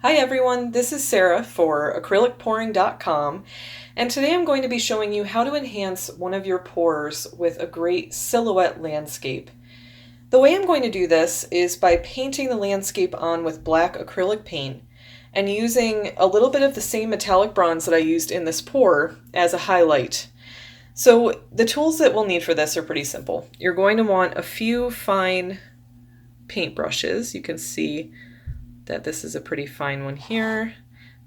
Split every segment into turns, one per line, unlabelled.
Hi everyone, this is Sarah for acrylicpouring.com, and today I'm going to be showing you how to enhance one of your pours with a great silhouette landscape. The way I'm going to do this is by painting the landscape on with black acrylic paint and using a little bit of the same metallic bronze that I used in this pour as a highlight. So the tools that we'll need for this are pretty simple. You're going to want a few fine paintbrushes. You can see that this is a pretty fine one here,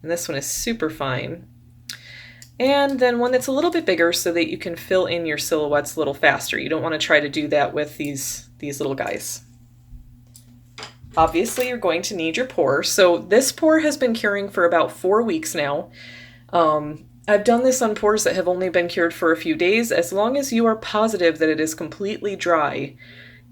and this one is super fine. And then one that's a little bit bigger so that you can fill in your silhouettes a little faster. You don't want to try to do that with these little guys. Obviously, you're going to need your pour. So this pour has been curing for about 4 weeks now. I've done this on pours that have only been cured for a few days. As long as you are positive that it is completely dry,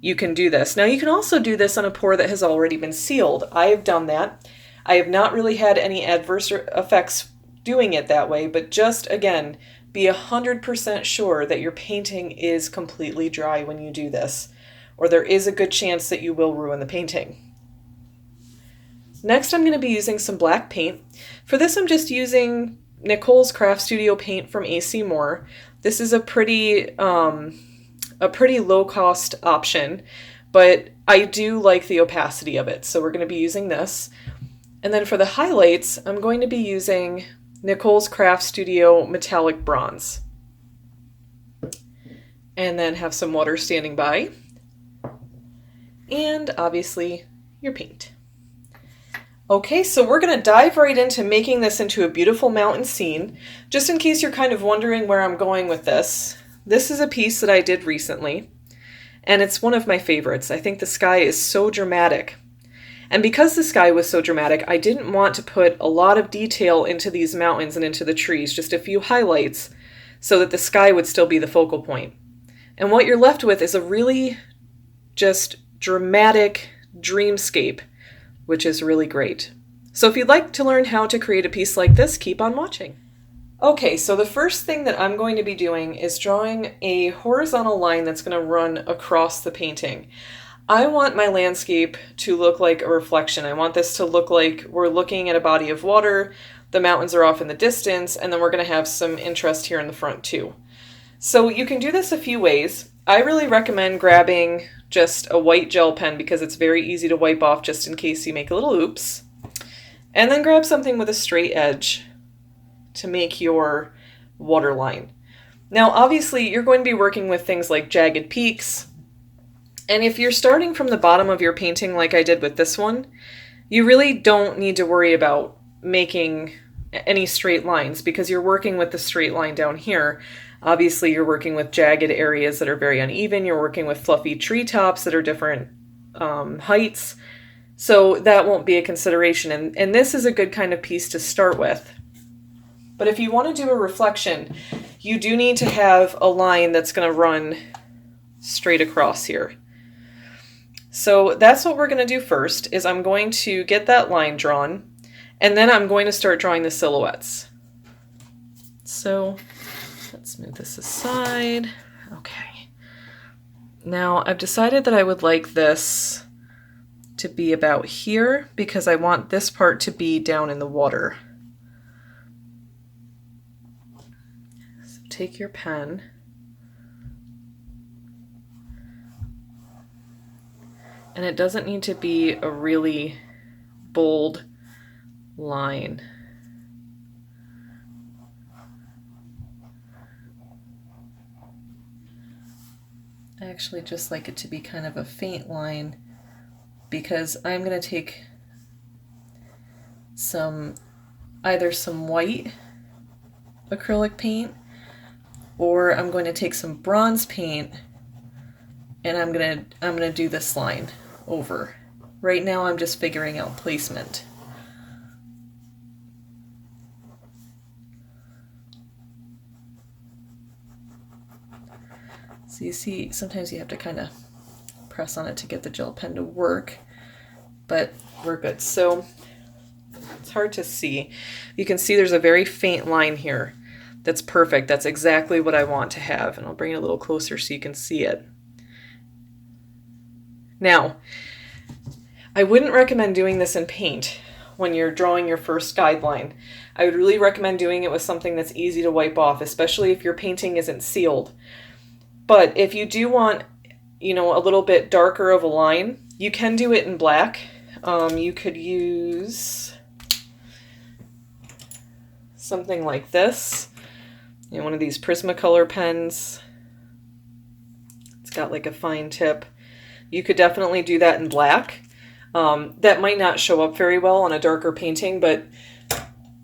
you can do this. Now you can also do this on a pour that has already been sealed. I have done that. I have not really had any adverse effects doing it that way, but just again, be 100% sure that your painting is completely dry when you do this, or there is a good chance that you will ruin the painting. Next, I'm going to be using some black paint. For this, I'm just using Nicole's Craft Studio paint from AC Moore. This is a pretty low-cost option, but I do like the opacity of it, so we're going to be using this. And then for the highlights, I'm going to be using Nicole's Craft Studio Metallic Bronze. And then have some water standing by. And obviously, your paint. Okay, so we're going to dive right into making this into a beautiful mountain scene. Just in case you're kind of wondering where I'm going with this, this is a piece that I did recently, and it's one of my favorites. I think the sky is so dramatic. And because the sky was so dramatic, I didn't want to put a lot of detail into these mountains and into the trees, just a few highlights, so that the sky would still be the focal point. And what you're left with is a really just dramatic dreamscape, which is really great. So if you'd like to learn how to create a piece like this, keep on watching. Okay, so the first thing that I'm going to be doing is drawing a horizontal line that's going to run across the painting. I want my landscape to look like a reflection. I want this to look like we're looking at a body of water, the mountains are off in the distance, and then we're going to have some interest here in the front too. So you can do this a few ways. I really recommend grabbing just a white gel pen because it's very easy to wipe off just in case you make a little oops. And then grab something with a straight edge to make your waterline. Now obviously you're going to be working with things like jagged peaks, and if you're starting from the bottom of your painting like I did with this one, you really don't need to worry about making any straight lines because you're working with the straight line down here. Obviously you're working with jagged areas that are very uneven, you're working with fluffy treetops that are different heights, so that won't be a consideration, and this is a good kind of piece to start with. But if you want to do a reflection, you do need to have a line that's going to run straight across here. So that's what we're going to do first, is I'm going to get that line drawn, and then I'm going to start drawing the silhouettes. So let's move this aside. Okay. Now I've decided that I would like this to be about here because I want this part to be down in the water. Take your pen and it doesn't need to be a really bold line. I actually just like it to be kind of a faint line because I'm going to take either some white acrylic paint, or I'm going to take some bronze paint and I'm gonna do this line over. Right now I'm just figuring out placement. So you see, sometimes you have to kind of press on it to get the gel pen to work, but we're good. So it's hard to see. You can see there's a very faint line here. That's perfect. That's exactly what I want to have. And I'll bring it a little closer so you can see it. Now, I wouldn't recommend doing this in paint. when you're drawing your first guideline. I would really recommend doing it with something that's easy to wipe off, especially if your painting isn't sealed. But if you do want, you know, a little bit darker of a line, you can do it in black. You could use something like this, you know, one of these Prismacolor pens. It's got like a fine tip. You could definitely do that in black. That might not show up very well on a darker painting, but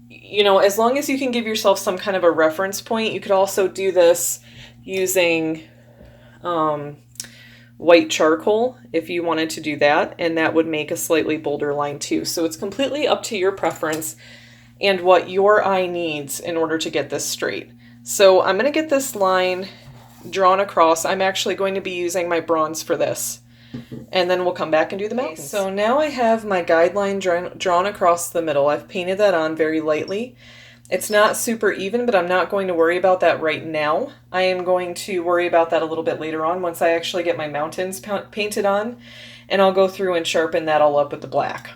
you know, as long as you can give yourself some kind of a reference point. You could also do this using white charcoal if you wanted to do that, and that would make a slightly bolder line too. So it's completely up to your preference and what your eye needs in order to get this straight. So I'm going to get this line drawn across. I'm actually going to be using my bronze for this, and then we'll come back and do the mountains. So now I have my guideline drawn across the middle. I've painted that on very lightly. It's not super even, but I'm not going to worry about that right now. I am going to worry about that a little bit later on once I actually get my mountains painted on, and I'll go through and sharpen that all up with the black.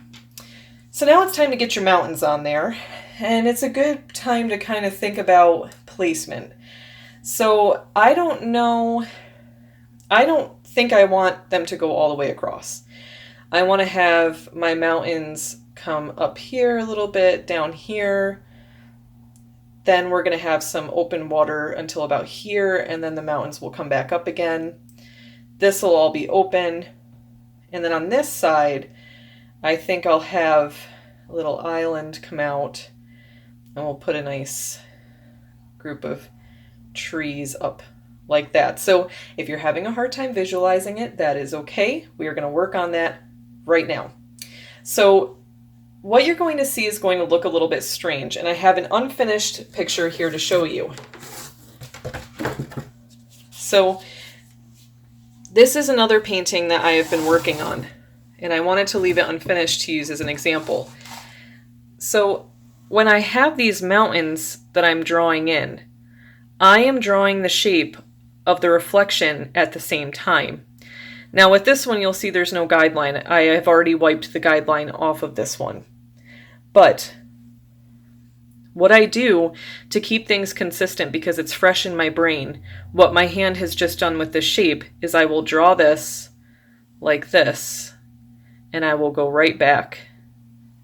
So now it's time to get your mountains on there, and it's a good time to kind of think about placement. So I don't think I want them to go all the way across. I want to have my mountains come up here a little bit, down here. Then we're going to have some open water until about here, and then the mountains will come back up again. This will all be open. And then on this side, I think I'll have a little island come out, and we'll put a nice group of trees up like that. So if you're having a hard time visualizing it, that is okay. We are going to work on that right now. So what you're going to see is going to look a little bit strange, and I have an unfinished picture here to show you. So this is another painting that I have been working on, and I wanted to leave it unfinished to use as an example. So when I have these mountains that I'm drawing in, I am drawing the shape of the reflection at the same time. Now with this one, you'll see there's no guideline. I have already wiped the guideline off of this one. But what I do to keep things consistent, because it's fresh in my brain, what my hand has just done with this shape is I will draw this like this, and I will go right back,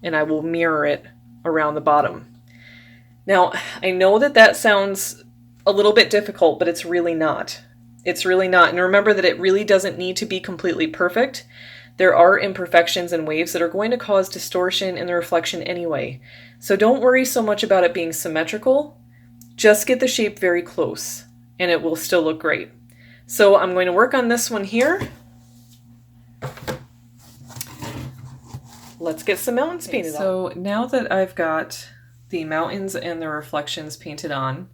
and I will mirror it around the bottom. Now, I know that that sounds a little bit difficult, but it's really not. It's really not. And remember that it really doesn't need to be completely perfect. There are imperfections and waves that are going to cause distortion in the reflection anyway. So don't worry so much about it being symmetrical. Just get the shape very close, and it will still look great. So I'm going to work on this one here. Let's get some mountains painted on. So now that I've got the mountains and the reflections painted on,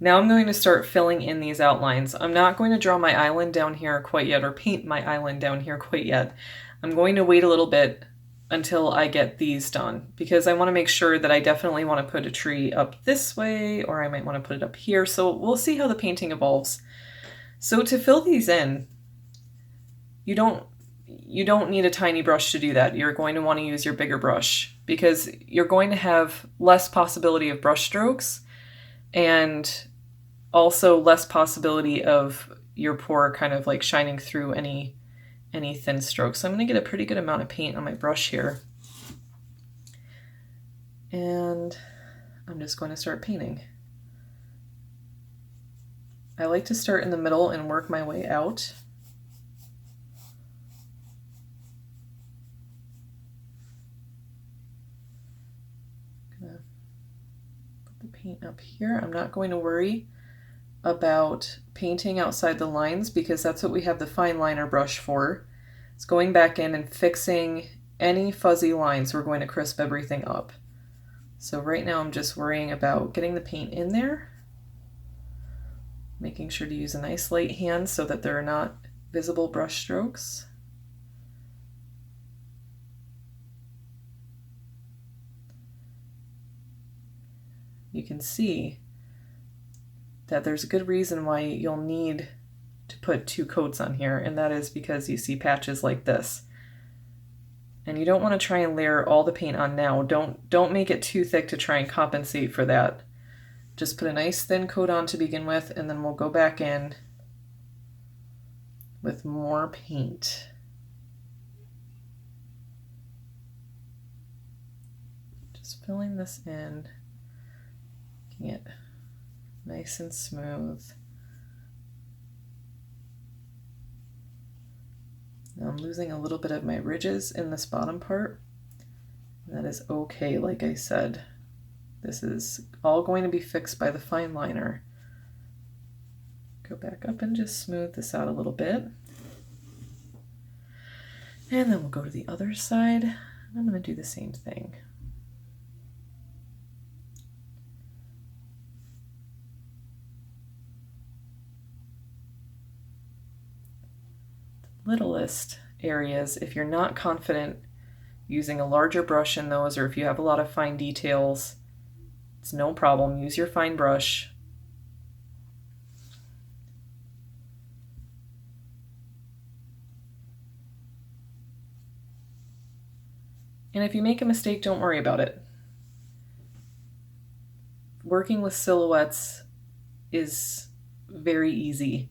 now I'm going to start filling in these outlines. I'm not going to draw my island down here quite yet, or paint my island down here quite yet. I'm going to wait a little bit until I get these done, because I want to make sure that I definitely want to put a tree up this way, or I might want to put it up here. So we'll see how the painting evolves. So to fill these in, you don't need a tiny brush to do that. You're going to want to use your bigger brush, because you're going to have less possibility of brush strokes, and also less possibility of your pour kind of like shining through any thin strokes. So I'm going to get a pretty good amount of paint on my brush here. And I'm just going to start painting. I like to start in the middle and work my way out. Paint up here. I'm not going to worry about painting outside the lines, because that's what we have the fine liner brush for. It's going back in and fixing any fuzzy lines. We're going to crisp everything up. So right now I'm just worrying about getting the paint in there, making sure to use a nice light hand so that there are not visible brush strokes. You can see that there's a good reason why you'll need to put 2 coats on here, and that is because you see patches like this. And you don't want to try and layer all the paint on now. Don't make it too thick to try and compensate for that. Just put a nice thin coat on to begin with, and then we'll go back in with more paint. Just filling this in, making it nice and smooth. Now I'm losing a little bit of my ridges in this bottom part. That is okay, like I said. This is all going to be fixed by the fine liner. Go back up and just smooth this out a little bit. And then we'll go to the other side. I'm going to do the same thing. Littlest areas, if you're not confident using a larger brush in those, or if you have a lot of fine details, it's no problem. Use your fine brush. And if you make a mistake, don't worry about it. Working with silhouettes is very easy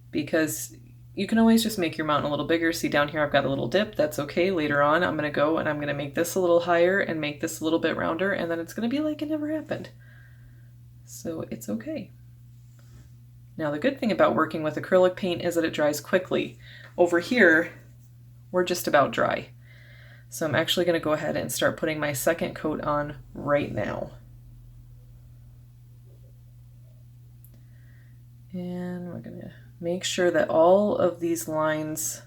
because you can always just make your mountain a little bigger. See down here I've got a little dip. That's okay. Later on I'm going to go and I'm going to make this a little higher and make this a little bit rounder, and then it's going to be like it never happened. So it's okay. Now the good thing about working with acrylic paint is that it dries quickly. Over here we're just about dry. So I'm actually going to go ahead and start putting my second coat on right now. And we're going to make sure that all of these lines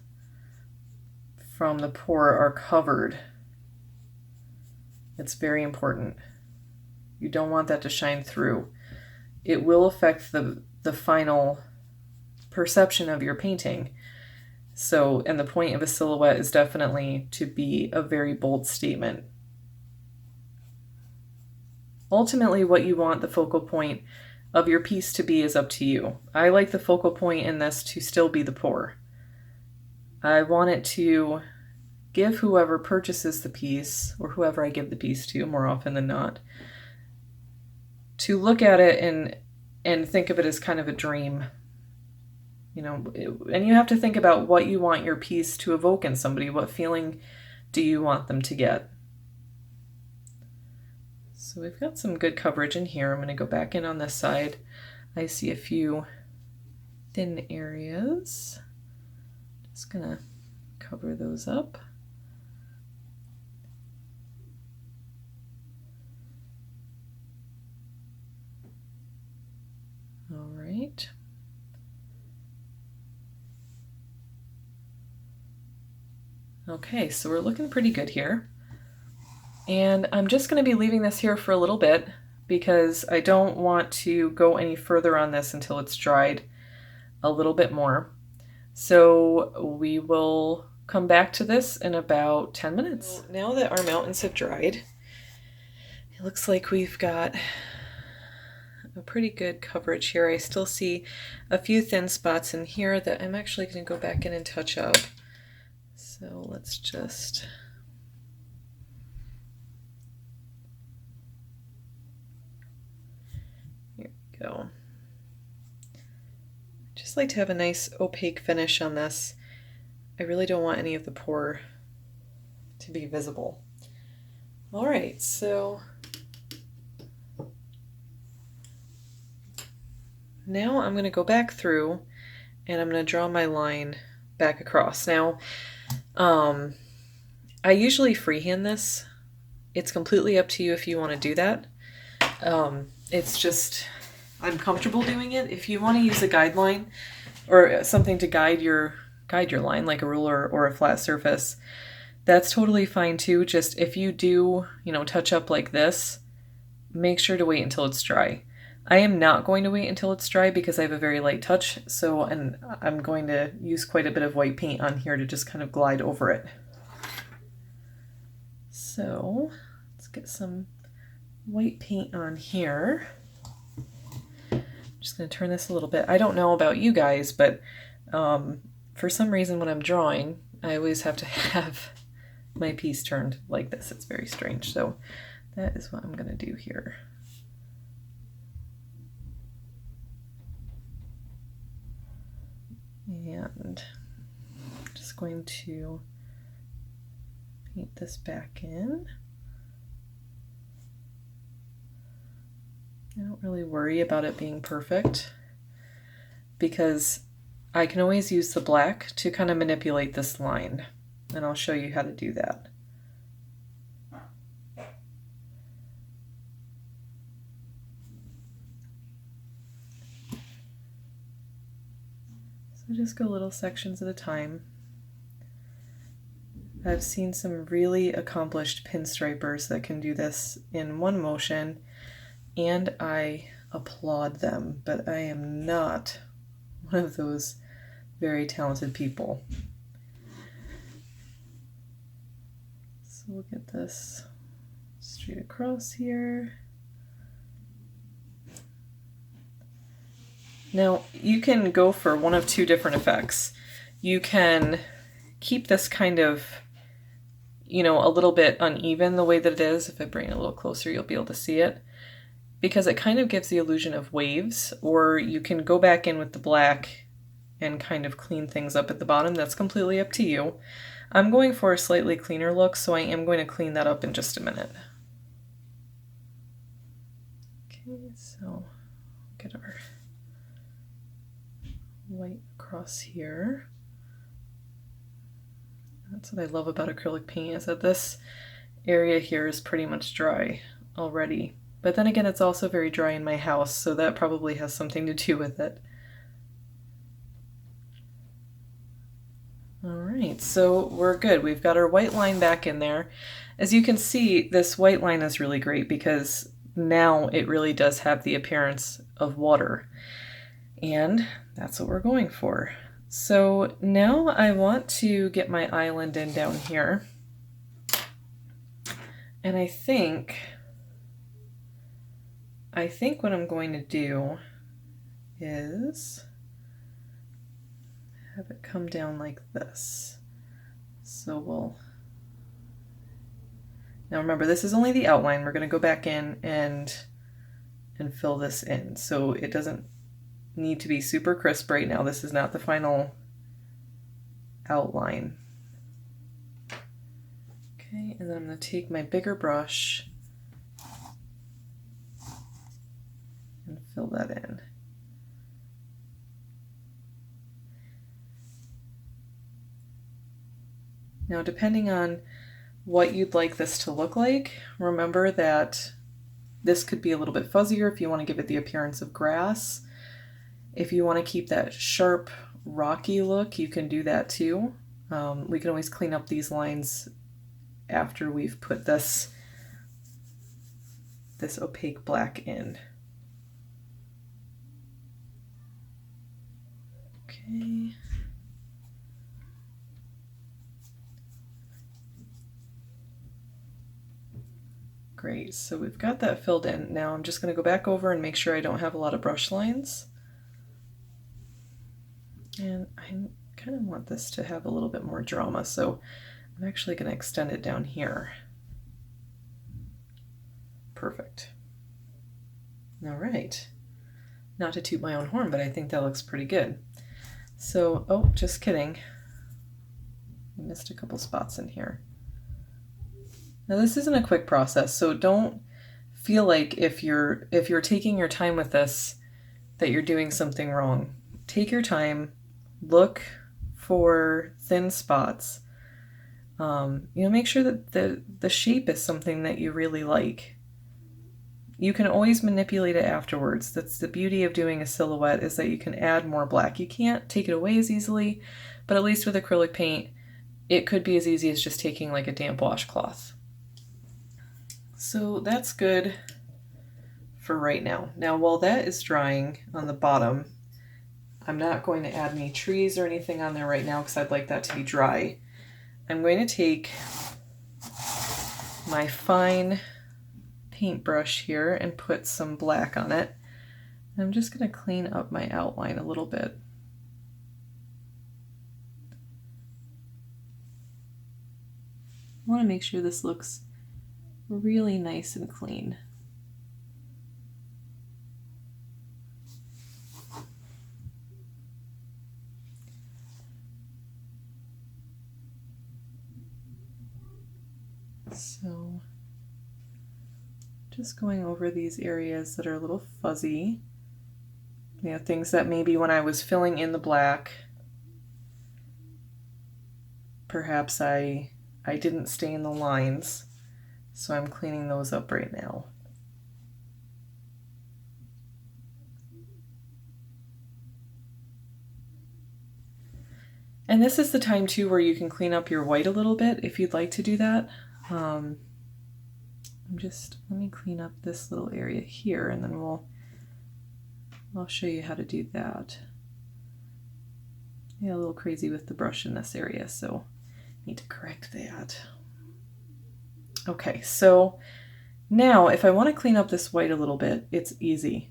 from the pour are covered. It's very important. You don't want that to shine through. It will affect the final perception of your painting. So, and the point of a silhouette is definitely to be a very bold statement. Ultimately, what you want the focal point of your piece to be is up to you. I like the focal point in this to still be the pour. I want it to give whoever purchases the piece, or whoever I give the piece to more often than not, to look at it and think of it as kind of a dream. You know, and you have to think about what you want your piece to evoke in somebody. What feeling do you want them to get? So we've got some good coverage in here. I'm going to go back in on this side. I see a few thin areas. Just going to cover those up. All right. Okay, so we're looking pretty good here. And I'm just going to be leaving this here for a little bit because I don't want to go any further on this until it's dried a little bit more. So we will come back to this in about 10 minutes. Now that our mountains have dried, it looks like we've got a pretty good coverage here. I still see a few thin spots in here that I'm actually going to go back in and touch up. So let's just... Here we go. Just like to have a nice opaque finish on this. I really don't want any of the pour to be visible. All right, so now I'm going to go back through and I'm going to draw my line back across. Now, I usually freehand this. It's completely up to you if you want to do that. It's just, I'm comfortable doing it. If you want to use a guideline or something to guide your line, like a ruler or a flat surface, that's totally fine too. Just if you do, touch up like this, make sure to wait until it's dry. I am not going to wait until it's dry because I have a very light touch, and I'm going to use quite a bit of white paint on here to just kind of glide over it. So let's get some white paint on here. I'm just going to turn this a little bit. I don't know about you guys, but for some reason when I'm drawing, I always have to have my piece turned like this. It's very strange. So that is what I'm going to do here. And I'm just going to paint this back in. I don't really worry about it being perfect because I can always use the black to kind of manipulate this line, and I'll show you how to do that. So just go little sections at a time. I've seen some really accomplished pinstripers that can do this in one motion, and I applaud them, but I am not one of those very talented people. So we'll get this straight across here. Now you can go for one of two different effects. You can keep this kind of, you know, a little bit uneven the way that it is. If I bring it a little closer, you'll be able to see it, because it kind of gives the illusion of waves. Or you can go back in with the black and kind of clean things up at the bottom. That's completely up to you. I'm going for a slightly cleaner look, so I am going to clean that up in just a minute. Okay, so get our white across here. That's what I love about acrylic paint, is that this area here is pretty much dry already. But then again, it's also very dry in my house, so that probably has something to do with it. All right, so we're good. We've got our white line back in there. As you can see, this white line is really great because now it really does have the appearance of water. And that's what we're going for. So now I want to get my island in down here. And I think what I'm going to do is have it come down like this. So now remember, this is only the outline. We're going to go back in and fill this in. So it doesn't need to be super crisp right now. This is not the final outline. Okay, and then I'm going to take my bigger brush and fill that in. Now, depending on what you'd like this to look like, remember that this could be a little bit fuzzier if you want to give it the appearance of grass. If you want to keep that sharp, rocky look, you can do that too. We can always clean up these lines after we've put this opaque black in. Okay. Great, so we've got that filled in. Now I'm just going to go back over and make sure I don't have a lot of brush lines. And I kind of want this to have a little bit more drama, so I'm actually going to extend it down here. Perfect. All right. Not to toot my own horn, but I think that looks pretty good. So, oh, just kidding. I missed a couple spots in here. Now this isn't a quick process, so don't feel like if you're taking your time with this that you're doing something wrong. Take your time, look for thin spots. Make sure that the shape is something that you really like. You can always manipulate it afterwards. That's the beauty of doing a silhouette, is that you can add more black. You can't take it away as easily, but at least with acrylic paint, it could be as easy as just taking like a damp washcloth. So that's good for right now. Now, while that is drying on the bottom, I'm not going to add any trees or anything on there right now because I'd like that to be dry. I'm going to take my fine paintbrush here and put some black on it. I'm just going to clean up my outline a little bit. I want to make sure this looks really nice and clean. So just going over these areas that are a little fuzzy. You know, things that maybe when I was filling in the black, perhaps I didn't stay in the lines, so I'm cleaning those up right now. And this is the time too where you can clean up your white a little bit if you'd like to do that. Let me clean up this little area here, and then I'll show you how to do that. Yeah, a little crazy with the brush in this area, so need to correct that. Okay, so now if I want to clean up this white a little bit, it's easy.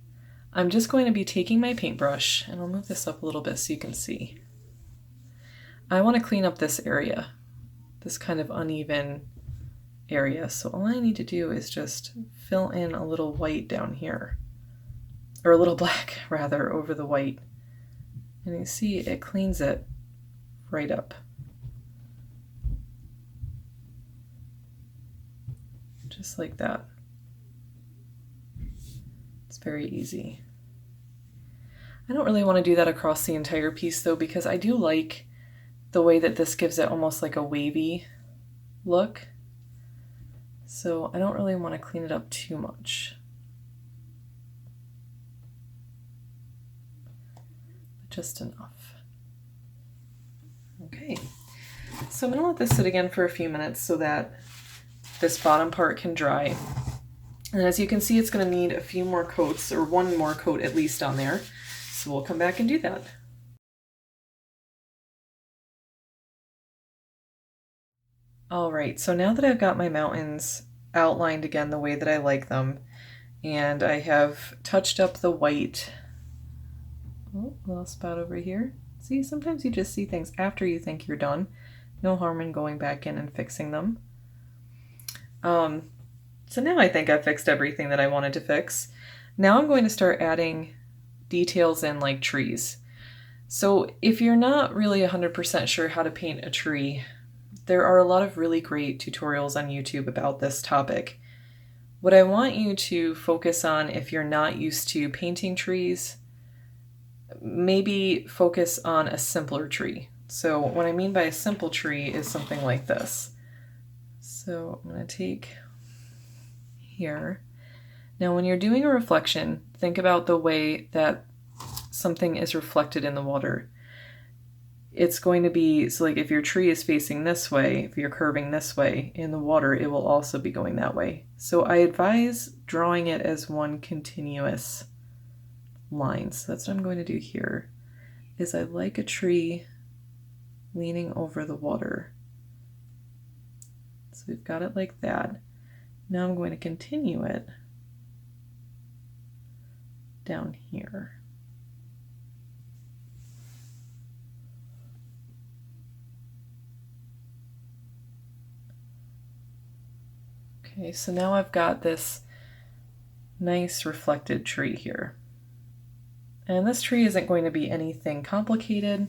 I'm just going to be taking my paintbrush, and I'll move this up a little bit so you can see. I want to clean up this area, this kind of uneven area. So all I need to do is just fill in a little white down here, or a little black rather, over the white. And you see it cleans it right up. Just like that. It's very easy. I don't really want to do that across the entire piece though, because I do like the way that this gives it almost like a wavy look. So I don't really want to clean it up too much. Just enough. Okay, so I'm going to let this sit again for a few minutes so that this bottom part can dry. And as you can see, it's going to need a few more coats, or one more coat at least on there. So we'll come back and do that. All right, so now that I've got my mountains outlined again the way that I like them, and I have touched up the white. Oh, a little spot over here. See, sometimes you just see things after you think you're done. No harm in going back in and fixing them. So now I think I've fixed everything that I wanted to fix. Now I'm going to start adding details in like trees. So if you're not really 100% sure how to paint a tree, there are a lot of really great tutorials on YouTube about this topic. What I want you to focus on, if you're not used to painting trees, maybe focus on a simpler tree. So what I mean by a simple tree is something like this. So I'm going to take here. Now when you're doing a reflection, think about the way that something is reflected in the water. It's going to be, so like if your tree is facing this way, if you're curving this way in the water, it will also be going that way. So I advise drawing it as one continuous line. So that's what I'm going to do here, is I like a tree leaning over the water. So we've got it like that. Now I'm going to continue it down here. Okay, so now I've got this nice reflected tree here. And this tree isn't going to be anything complicated.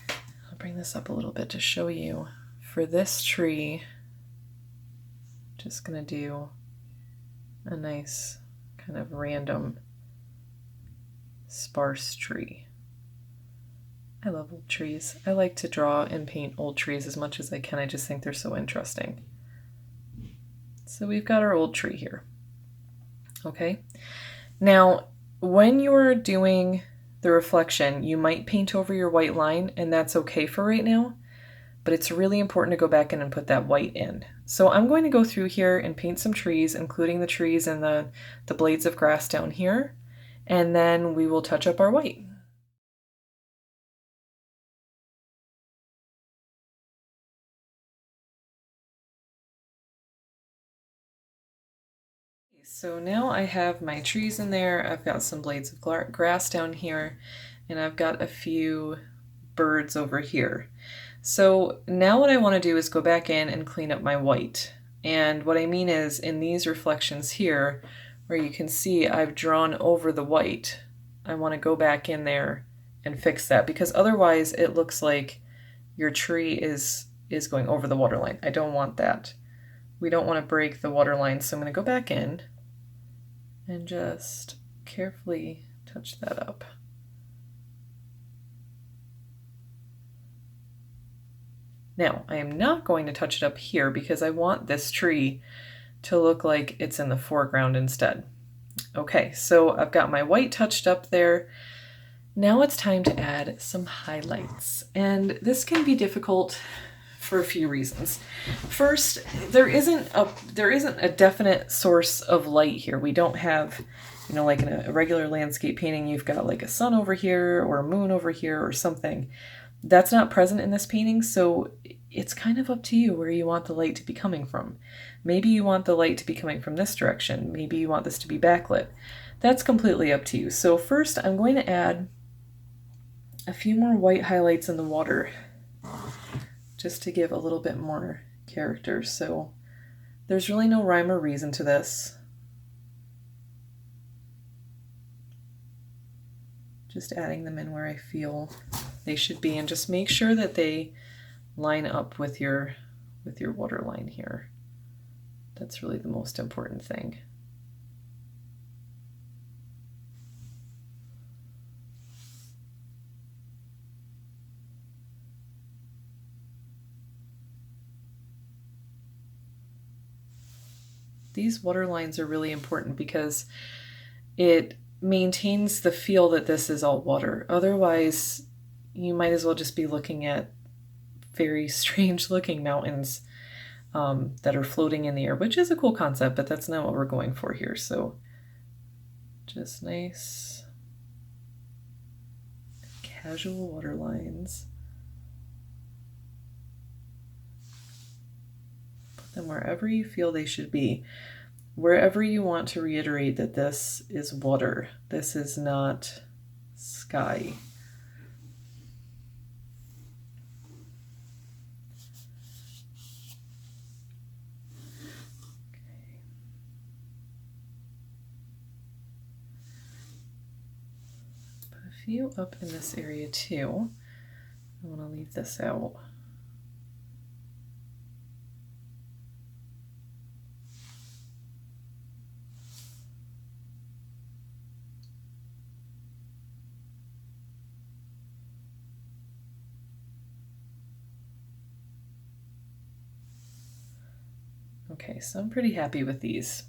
I'll bring this up a little bit to show you. For this tree, just going to do a nice kind of random sparse tree. I love old trees. I like to draw and paint old trees as much as I can. I just think they're so interesting. So we've got our old tree here. Okay. Now, when you're doing the reflection, you might paint over your white line, and that's okay for right now, but it's really important to go back in and put that white in. So I'm going to go through here and paint some trees, including the trees and the blades of grass down here, and then we will touch up our white. So now I have my trees in there, I've got some blades of grass down here, and I've got a few birds over here. So now what I want to do is go back in and clean up my white. And what I mean is in these reflections here, where you can see I've drawn over the white, I want to go back in there and fix that, because otherwise it looks like your tree is going over the waterline. I don't want that. We don't want to break the waterline, so I'm going to go back in and just carefully touch that up. Now, I am not going to touch it up here because I want this tree to look like it's in the foreground instead. Okay, so I've got my white touched up there. Now it's time to add some highlights. And this can be difficult for a few reasons. First, there isn't a definite source of light here. We don't have, like in a regular landscape painting, you've got like a sun over here or a moon over here or something. That's not present in this painting, so it's kind of up to you where you want the light to be coming from. Maybe you want the light to be coming from this direction. Maybe you want this to be backlit. That's completely up to you. So first, I'm going to add a few more white highlights in the water just to give a little bit more character. So there's really no rhyme or reason to this. Just adding them in where I feel they should be, and just make sure that they line up with your water line here. That's really the most important thing. These water lines are really important because it maintains the feel that this is all water. Otherwise, you might as well just be looking at very strange looking mountains that are floating in the air, which is a cool concept, but that's not what we're going for here. So just nice, casual water lines. Put them wherever you feel they should be. Wherever you want to reiterate that this is water, this is not sky. Okay. Put a few up in this area too. I want to leave this out. Okay, so I'm pretty happy with these.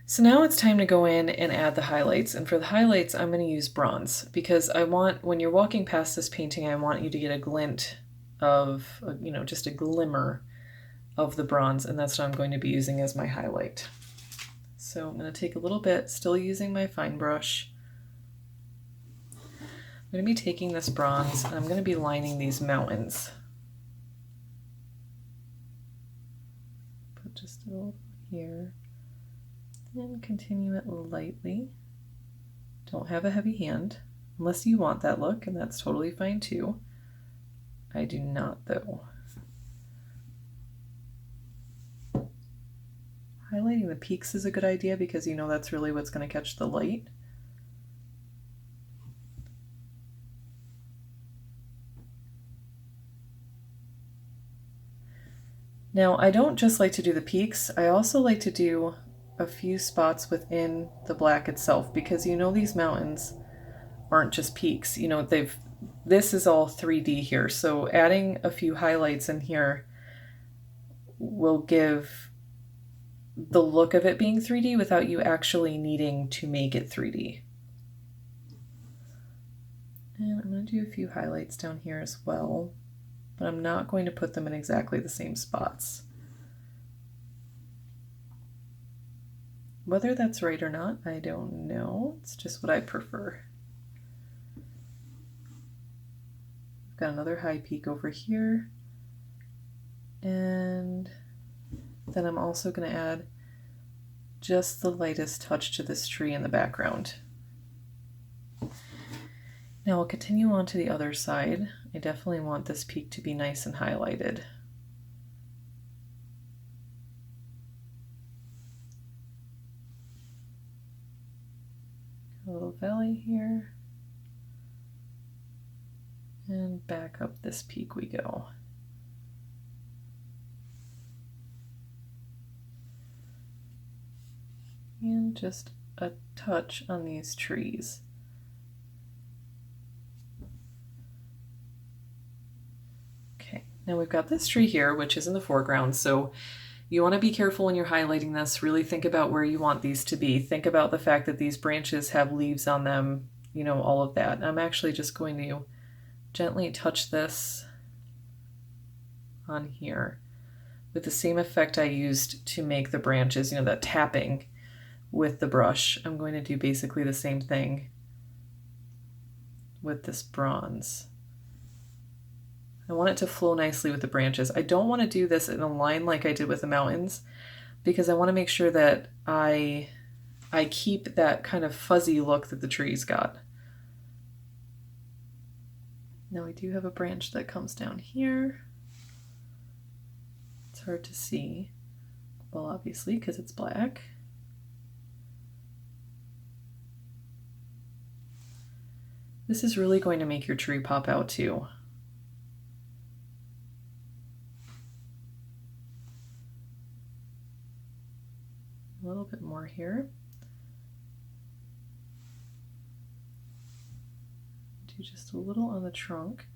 So now it's time to go in and add the highlights. And for the highlights, I'm going to use bronze because I want, when you're walking past this painting, I want you to get a glint of, just a glimmer of the bronze. And that's what I'm going to be using as my highlight. So I'm going to take a little bit, still using my fine brush. I'm going to be taking this bronze and I'm going to be lining these mountains. Just a little here, and continue it lightly. Don't have a heavy hand, unless you want that look, and that's totally fine too. I do not, though. Highlighting the peaks is a good idea because that's really what's going to catch the light. Now, I don't just like to do the peaks, I also like to do a few spots within the black itself because these mountains aren't just peaks. This is all 3D here, so adding a few highlights in here will give the look of it being 3D without you actually needing to make it 3D. And I'm going to do a few highlights down here as well, but I'm not going to put them in exactly the same spots. Whether that's right or not, I don't know. It's just what I prefer. I've got another high peak over here. And then I'm also going to add just the lightest touch to this tree in the background. Now I'll continue on to the other side, I definitely want this peak to be nice and highlighted. A little valley here. And back up this peak we go. And just a touch on these trees. Okay, now we've got this tree here, which is in the foreground, so you want to be careful when you're highlighting this. Really think about where you want these to be. Think about the fact that these branches have leaves on them, you know, all of that. I'm actually just going to gently touch this on here with the same effect I used to make the branches, you know, that tapping with the brush. I'm going to do basically the same thing with this bronze. I want it to flow nicely with the branches. I don't want to do this in a line like I did with the mountains because I want to make sure that I keep that kind of fuzzy look that the trees got. Now we do have a branch that comes down here. It's hard to see, well, obviously, because it's black. This is really going to make your tree pop out too. A little bit more here. Do just a little on the trunk.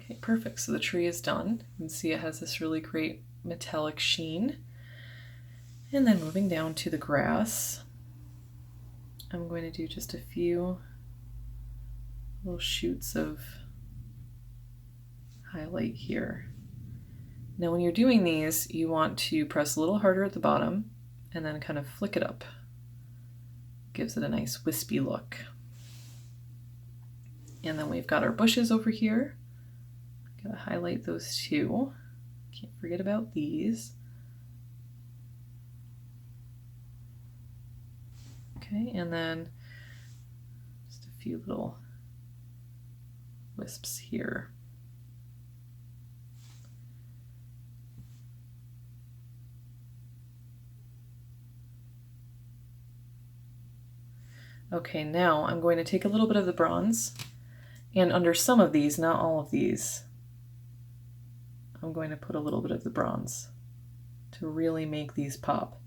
Okay, perfect. So the tree is done. You can see it has this really great metallic sheen. And then moving down to the grass, I'm going to do just a few little shoots of highlight here. Now when you're doing these, you want to press a little harder at the bottom and then kind of flick it up. Gives it a nice wispy look. And then we've got our bushes over here. Gotta highlight those too. Can't forget about these. Okay, and then just a few little wisps here. Okay, now I'm going to take a little bit of the bronze, and under some of these, not all of these, I'm going to put a little bit of the bronze to really make these pop.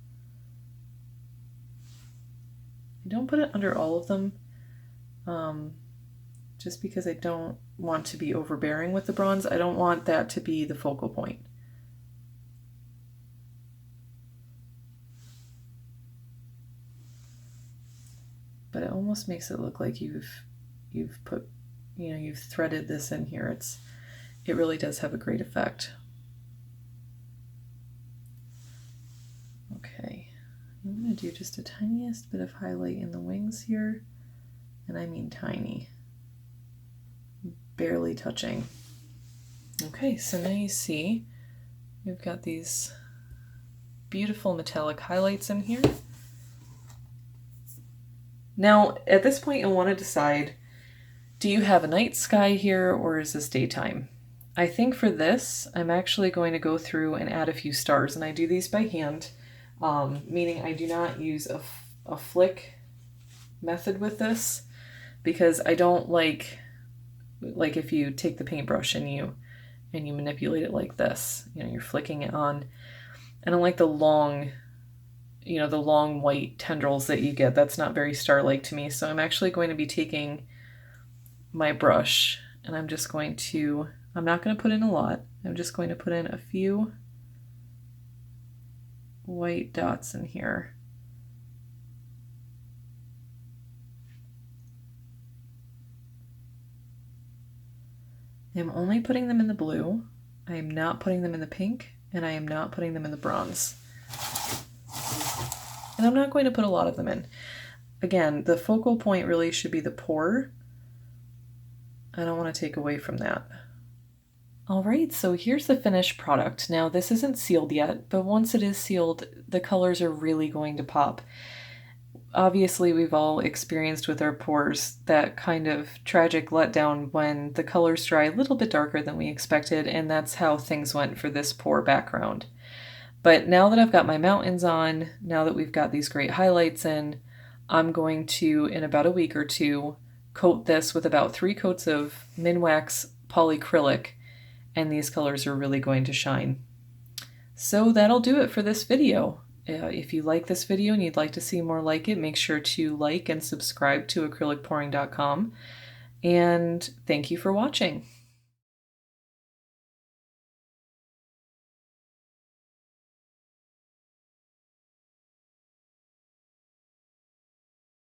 I don't put it under all of them, just because I don't want to be overbearing with the bronze. I don't want that to be the focal point. But it almost makes it look like you've put, you know, you've threaded this in here. It really does have a great effect. Okay, I'm going to do just a tiniest bit of highlight in the wings here, and I mean tiny, barely touching. Okay, so now you see we've got these beautiful metallic highlights in here. Now, at this point, you'll want to decide, do you have a night sky here or is this daytime? I think for this, I'm actually going to go through and add a few stars, and I do these by hand, meaning I do not use a flick method with this, because I don't like if you take the paintbrush and you manipulate it like this, you know, you're flicking it on. I don't like the long, you know, the long white tendrils that you get. That's not very star-like to me. So I'm actually going to be taking my brush and I'm just going to, I'm not going to put in a lot. I'm just going to put in a few white dots in here. I'm only putting them in the blue. I am not putting them in the pink, and I am not putting them in the bronze. And I'm not going to put a lot of them in. Again, the focal point really should be the pour. I don't want to take away from that. All right, so here's the finished product. Now, this isn't sealed yet, but once it is sealed, the colors are really going to pop. Obviously, we've all experienced with our pours that kind of tragic letdown when the colors dry a little bit darker than we expected, and that's how things went for this pour background. But now that I've got my mountains on, now that we've got these great highlights in, I'm going to, in about a week or two, coat this with about 3 coats of Minwax polyacrylic, and these colors are really going to shine. So that'll do it for this video. If you like this video and you'd like to see more like it, make sure to like and subscribe to acrylicpouring.com. And thank you for watching.